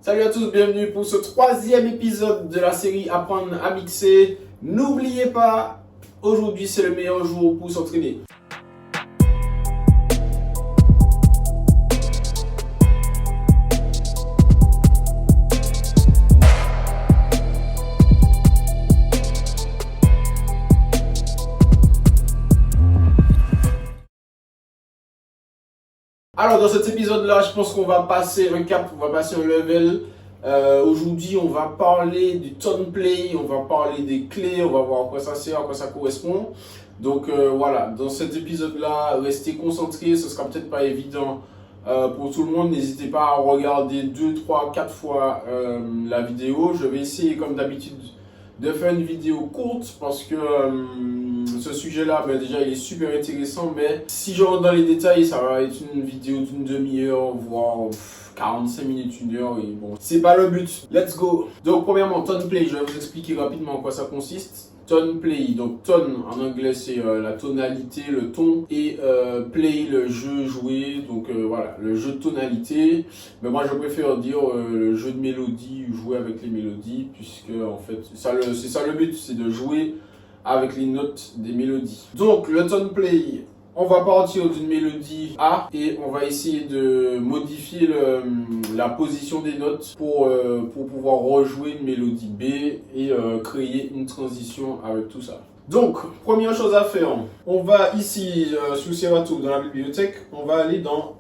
Salut à tous, bienvenue pour ce troisième épisode de la série Apprendre à mixer. N'oubliez pas, aujourd'hui c'est le meilleur jour pour s'entraîner. Alors dans cet épisode-là, je pense qu'on va passer un cap, on va passer un level. Aujourd'hui, on va parler du tone play, on va parler des clés, on va voir à quoi ça sert, à quoi ça correspond. Donc voilà, dans cet épisode-là, restez concentrés, ce sera peut-être pas évident pour tout le monde. N'hésitez pas à regarder 2, 3, 4 fois la vidéo. Je vais essayer comme d'habitude de faire une vidéo courte parce que ce sujet-là, déjà, il est super intéressant. Mais si je rentre dans les détails, ça va être une vidéo d'une demi-heure, voire 45 minutes, 1 heure. Et bon, c'est pas le but. Let's go. Donc, premièrement, tone play. Je vais vous expliquer rapidement en quoi ça consiste. Tone play, donc tone en anglais c'est la tonalité, le ton, et play le jeu joué, donc voilà, le jeu de tonalité. Mais moi je préfère dire le jeu de mélodie, jouer avec les mélodies, puisque en fait c'est ça le but, c'est de jouer avec les notes des mélodies. Donc le tone play, on va partir d'une mélodie A et on va essayer de modifier la position des notes pour pouvoir rejouer une mélodie B et créer une transition avec tout ça. Donc, première chose à faire, on va ici sous Serato dans la bibliothèque, on va aller dans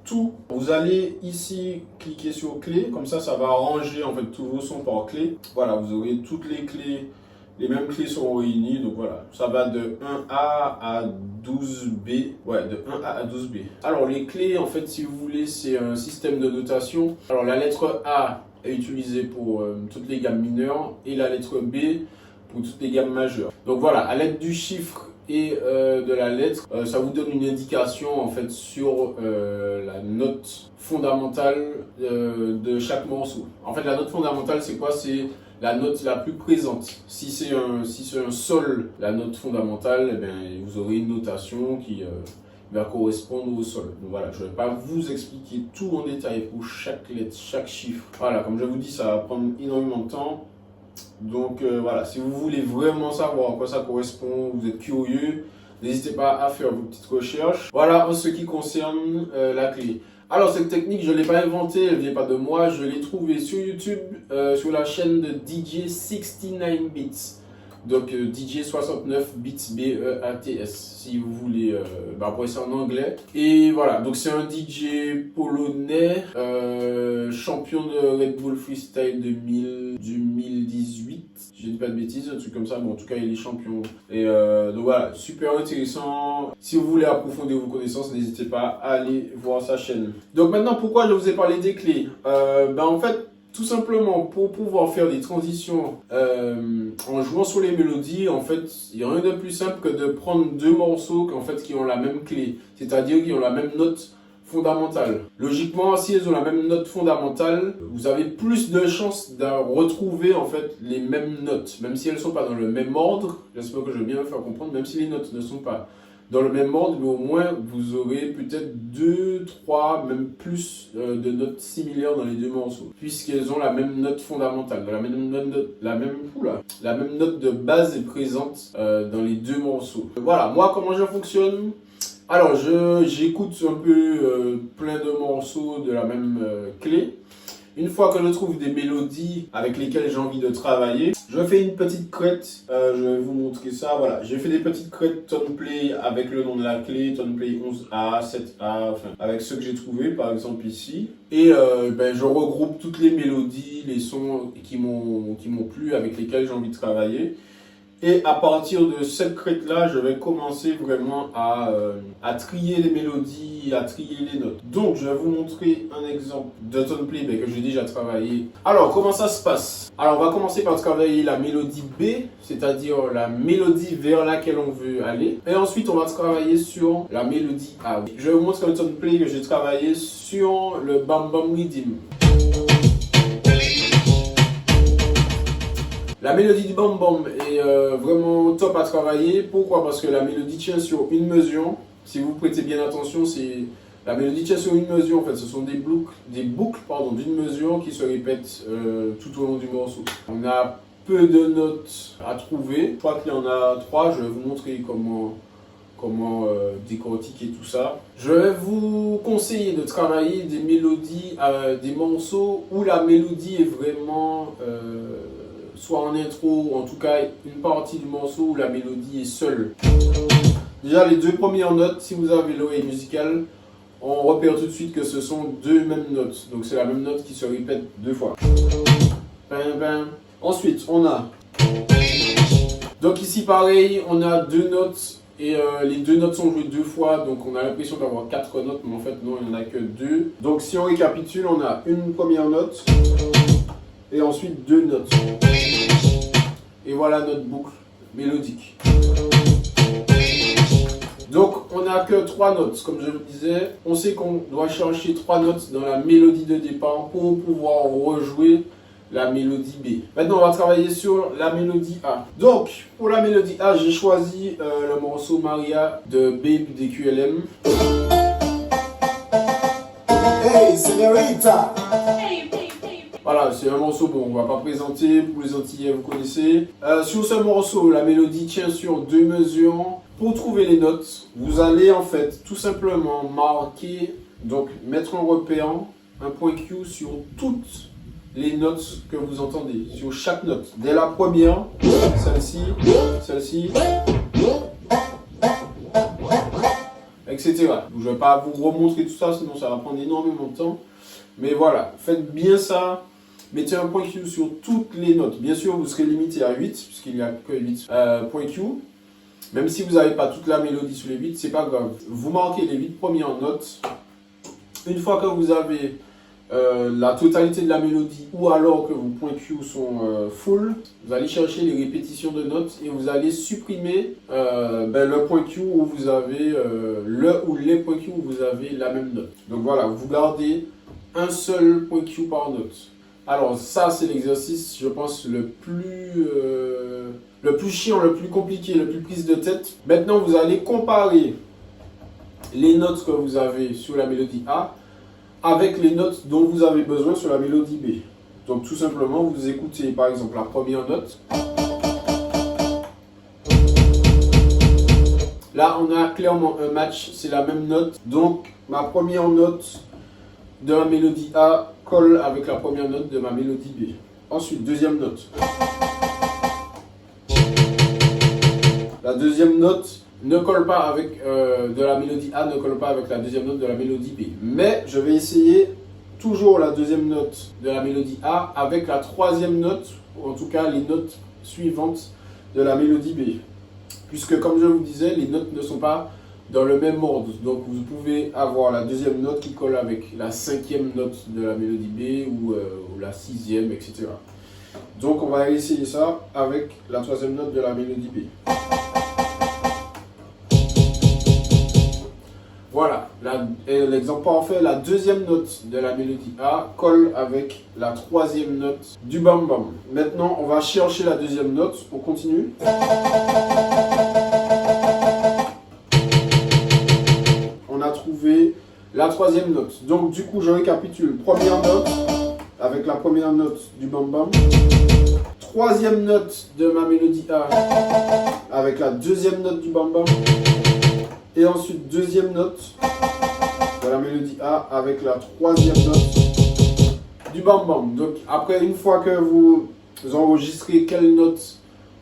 tout. Vous allez ici cliquer sur clé, comme ça va ranger en fait tous vos sons par clé. Voilà, vous aurez toutes les clés. Les mêmes clés seront réunies, donc voilà, ça va de 1A à 12B, ouais, de 1A à 12B. Alors les clés, en fait, si vous voulez, c'est un système de notation. Alors la lettre A est utilisée pour toutes les gammes mineures et la lettre B pour toutes les gammes majeures. Donc voilà, à l'aide du chiffre et de la lettre, ça vous donne une indication en fait sur la note fondamentale de chaque morceau. En fait, la note fondamentale, c'est quoi? C'est la note la plus présente. Si c'est un sol, la note fondamentale, eh bien, vous aurez une notation qui va correspondre au sol. Donc voilà, je ne vais pas vous expliquer tout en détail pour chaque lettre, chaque chiffre. Voilà, comme je vous dis, ça va prendre énormément de temps. Donc voilà, si vous voulez vraiment savoir à quoi ça correspond, vous êtes curieux, n'hésitez pas à faire vos petites recherches. Voilà en ce qui concerne la clé. Alors cette technique, je ne l'ai pas inventée, elle ne vient pas de moi, je l'ai trouvée sur YouTube, sur la chaîne de DJ 69 Bits. Donc DJ 69 Bits, B-E-A-T-S, si vous voulez, après c'est en anglais. Et voilà, donc c'est un DJ polonais, champion de Red Bull Freestyle 2018, je dis pas de bêtises, un truc comme ça, bon en tout cas il est champion. Et donc voilà, super intéressant. Si vous voulez approfondir vos connaissances, n'hésitez pas à aller voir sa chaîne. Donc maintenant, pourquoi je vous ai parlé des clés? En fait, tout simplement, pour pouvoir faire des transitions en jouant sur les mélodies, en fait, il n'y a rien de plus simple que de prendre deux morceaux qui ont la même clé, c'est-à-dire qui ont la même note fondamentale. Logiquement, si elles ont la même note fondamentale, vous avez plus de chances de retrouver en fait les mêmes notes, même si elles ne sont pas dans le même ordre. J'espère que je vais bien me faire comprendre, même si les notes ne sont pas dans le même ordre, mais au moins vous aurez peut-être 2, 3, même plus de notes similaires dans les deux morceaux, puisqu'elles ont la même note fondamentale, la même note de base est présente dans les deux morceaux. Voilà, moi comment je fonctionne? Alors j'écoute un peu plein de morceaux de la même clé. Une fois que je trouve des mélodies avec lesquelles j'ai envie de travailler, je fais une petite crête, je vais vous montrer ça, voilà. J'ai fait des petites crêtes tone play avec le nom de la clé, tone play 11A, 7A, enfin, avec ceux que j'ai trouvés, par exemple ici. Et je regroupe toutes les mélodies, les sons qui m'ont plu, avec lesquels j'ai envie de travailler. Et à partir de cette crête-là, je vais commencer vraiment à trier les mélodies, à trier les notes. Donc, je vais vous montrer un exemple de tone play que j'ai déjà travaillé. Alors, comment ça se passe? Alors, on va commencer par travailler la mélodie B, c'est-à-dire la mélodie vers laquelle on veut aller. Et ensuite, on va travailler sur la mélodie A. Je vais vous montrer le tone play que j'ai travaillé sur le Bam Bam Rhythm. La mélodie du Bam Bam est vraiment top à travailler. Pourquoi? Parce que la mélodie tient sur une mesure. Si vous prêtez bien attention, c'est La mélodie tient sur une mesure, en fait, ce sont des boucles d'une mesure qui se répètent tout au long du morceau. On a peu de notes à trouver, je crois qu'il y en a 3, je vais vous montrer comment décortiquer tout ça. Je vais vous conseiller de travailler des mélodies, des morceaux où la mélodie est vraiment soit en intro, ou en tout cas une partie du morceau où la mélodie est seule. Déjà les 2 premières notes, si vous avez l'oreille musicale, on repère tout de suite que ce sont 2 mêmes notes. Donc c'est la même note qui se répète 2 fois. Bam, bam. Ensuite, on a... Donc ici pareil, on a 2 notes. Et les 2 notes sont jouées 2 fois, donc on a l'impression d'avoir 4 notes, mais en fait non, il n'y en a que 2. Donc si on récapitule, on a une première note, et ensuite 2 notes. Et voilà notre boucle mélodique. Donc on n'a que 3 notes, comme je le disais. On sait qu'on doit chercher 3 notes dans la mélodie de départ pour pouvoir rejouer la mélodie B. Maintenant, on va travailler sur la mélodie A. Donc, pour la mélodie A, j'ai choisi le morceau Maria de Babe des QLM. Hey, señorita! Voilà, c'est un morceau, bon, on va pas présenter, pour les Antillais, vous connaissez. Sur ce morceau, la mélodie tient sur 2 mesures. Pour trouver les notes, vous allez en fait tout simplement marquer, donc mettre un repère, un point Q sur toutes les notes que vous entendez, sur chaque note. Dès la première, celle-ci, etc. Je ne vais pas vous remontrer tout ça, sinon ça va prendre énormément de temps. Mais voilà, faites bien ça. Mettez un point Q sur toutes les notes. Bien sûr, vous serez limité à 8, puisqu'il n'y a que 8 points Q. Même si vous n'avez pas toute la mélodie sur les 8, c'est pas grave. Vous marquez les 8 premières notes. Une fois que vous avez la totalité de la mélodie, ou alors que vos points Q sont full, vous allez chercher les répétitions de notes et vous allez supprimer le point Q où vous avez le ou les points Q où vous avez la même note. Donc voilà, vous gardez un seul point Q par note. Alors ça c'est l'exercice, je pense, le plus chiant, le plus compliqué, le plus prise de tête. Maintenant vous allez comparer les notes que vous avez sur la mélodie A avec les notes dont vous avez besoin sur la mélodie B. Donc tout simplement, vous écoutez par exemple la première note. Là, on a clairement un match, c'est la même note. Donc ma première note de la mélodie A colle avec la première note de ma mélodie B. Ensuite, deuxième note. La deuxième note ne colle pas avec de la mélodie A, ne colle pas avec la deuxième note de la mélodie B. Mais je vais essayer toujours la deuxième note de la mélodie A avec la troisième note, ou en tout cas les notes suivantes de la mélodie B. Puisque comme je vous disais, les notes ne sont pas dans le même ordre. Donc vous pouvez avoir la deuxième note qui colle avec la cinquième note de la mélodie B ou la sixième, etc. Donc on va essayer ça avec la troisième note de la mélodie B. Voilà, l'exemple parfait, la deuxième note de la mélodie A colle avec la troisième note du bam bam. Maintenant, on va chercher la deuxième note, on continue. On a trouvé la troisième note. Donc du coup, je récapitule. Première note avec la première note du bam bam. Troisième note de ma mélodie A avec la deuxième note du bam bam. Et ensuite, deuxième note de la mélodie A avec la troisième note du bam bam. Donc, après, une fois que vous enregistrez quelle note,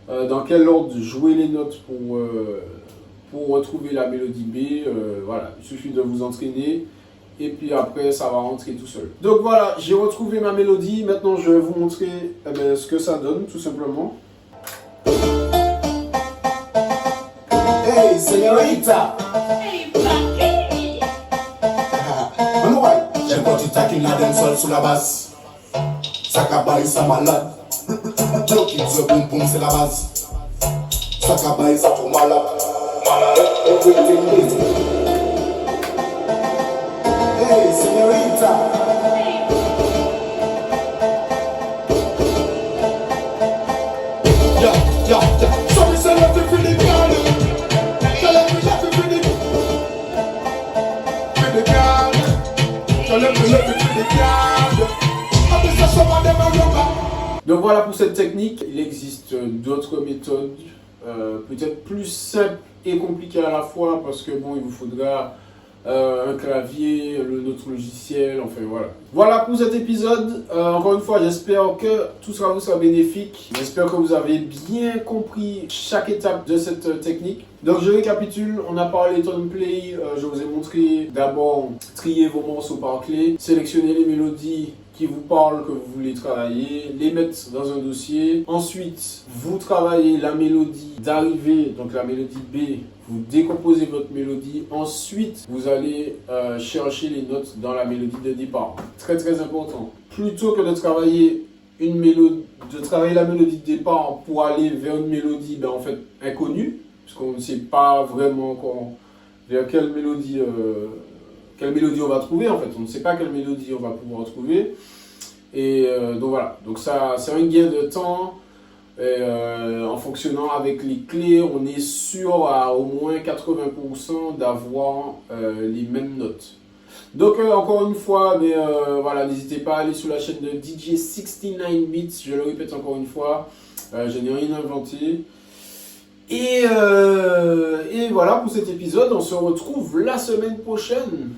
dans quel ordre jouer les notes pour retrouver la mélodie B, voilà, il suffit de vous entraîner. Et puis après, ça va rentrer tout seul. Donc voilà, j'ai retrouvé ma mélodie. Maintenant, je vais vous montrer ce que ça donne, tout simplement. Hey, señorita! Hey, Blacky! J'aime quand tu taquines la dancehall sous la basse. Sakabaï, ça malade. Block it, the boom boom, c'est la base. Sakabaï, ça trop malade. Everything is. Hey, señorita! So we say let the feeling girl. Tell them we let the feeling. Feeling girl. Donc voilà pour cette technique. Il existe d'autres méthodes, peut-être plus simples et compliquées à la fois, parce que bon, il vous faudra un clavier, notre logiciel, enfin voilà. Voilà pour cet épisode. Encore une fois, j'espère que tout ça vous sera bénéfique. J'espère que vous avez bien compris chaque étape de cette technique. Donc je récapitule, on a parlé tone play, je vous ai montré d'abord trier vos morceaux par clé, sélectionner les mélodies qui vous parlent, que vous voulez travailler, les mettre dans un dossier. Ensuite, vous travaillez la mélodie d'arrivée, donc la mélodie B, vous décomposez votre mélodie. Ensuite, vous allez chercher les notes dans la mélodie de départ. Très très important. Plutôt que de travailler la mélodie de départ pour aller vers une mélodie en fait inconnue, puisqu'on ne sait pas vraiment encore vers quelle mélodie on va trouver en fait. On ne sait pas quelle mélodie on va pouvoir trouver. Et donc voilà. Donc ça, c'est un gain de temps. Et, en fonctionnant avec les clés, on est sûr à au moins 80% d'avoir les mêmes notes. Donc encore une fois, voilà, n'hésitez pas à aller sur la chaîne de DJ69Beats. Je le répète encore une fois, je n'ai rien inventé. Et voilà pour cet épisode. On se retrouve la semaine prochaine.